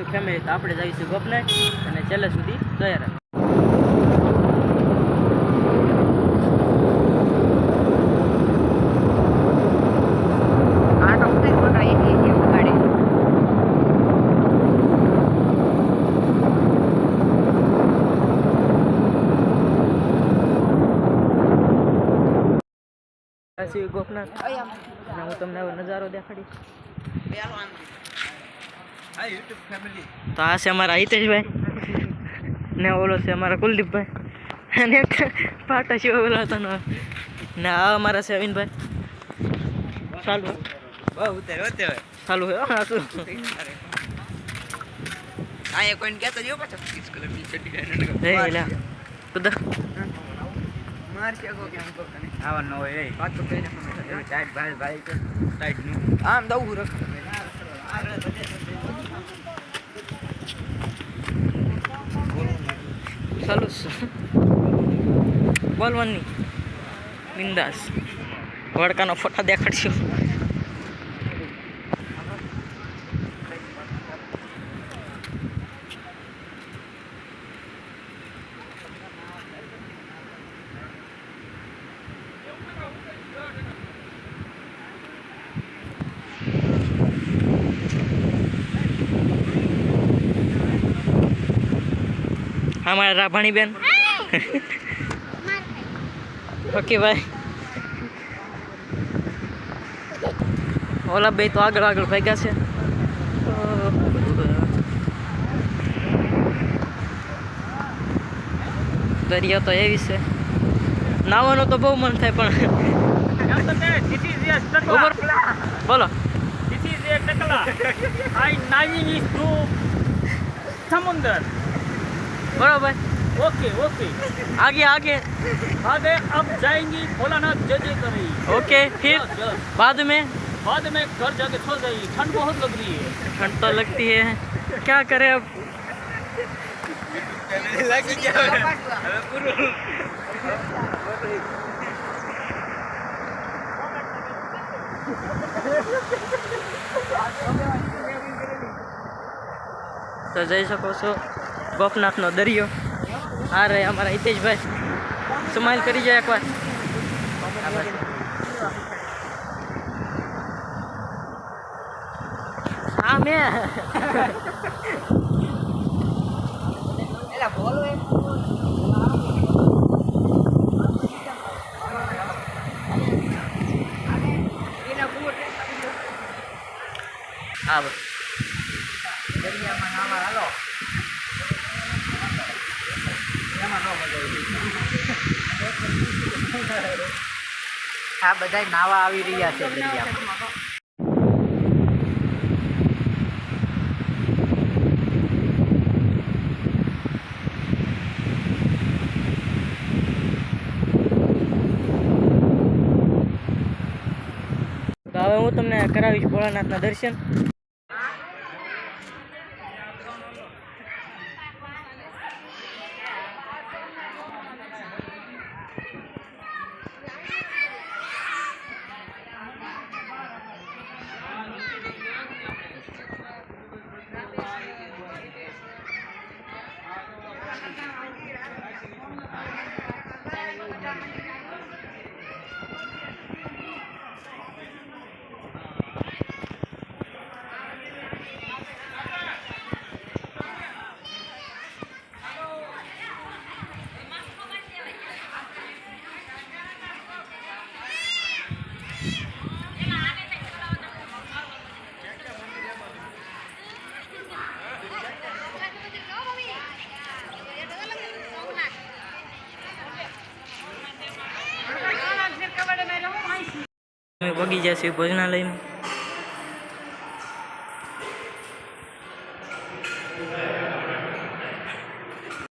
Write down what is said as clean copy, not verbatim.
Family તો આપણે જઈશું ગોપને અને છેલ્લે સુધી તૈયાર. ગોપનાથ હું તમને હવે નજારો દેખાડીશ. તો આ છે અમારા હિતેશભાઈ ને ઓલો છે અમારા કુલદીપભાઈ અને પાટા શિવ ઓલો હતો ને આ અમારા છે અવિનભાઈ. ચાલુ ચાલુ હે શું કોઈને કહેતો જો પાછો આમ દઉં રખ ચાલુ બોલવાની બિંદાસ વડકાનો ફોટા દેખાડશું. हमारा राभाणी बेन ओके भाई ओला भाई तो आगळ आगळ भाग्या છે. દરિયો તો એવી છે નાવાનું તો બહુ મન થાય પણ બોલો समुंदर बराबर. ओके ओके आगे आगे आगे अब जाएंगी भोलानाथ जय जय करेंगी. ओके फिर बाद में घर जाके सो जाएगी. ठंड बहुत लग रही है. ठंड तो लगती है क्या करें अब. तो જઈ શકો છો ગોપનાથનો દરિયો. આ રહે અમારા હિતેશભાઈ. સ્માઈલ કરી જાય એકવાર. હા મેં હા બસ દરિયામાં નાવા હાલો. આ બધા નાવા આવી રહ્યા છે દરિયામાં. તો હવે હું તમને કરાવીશ ભોળાનાથના દર્શન. વગી જશે ભોજનાલયમાં.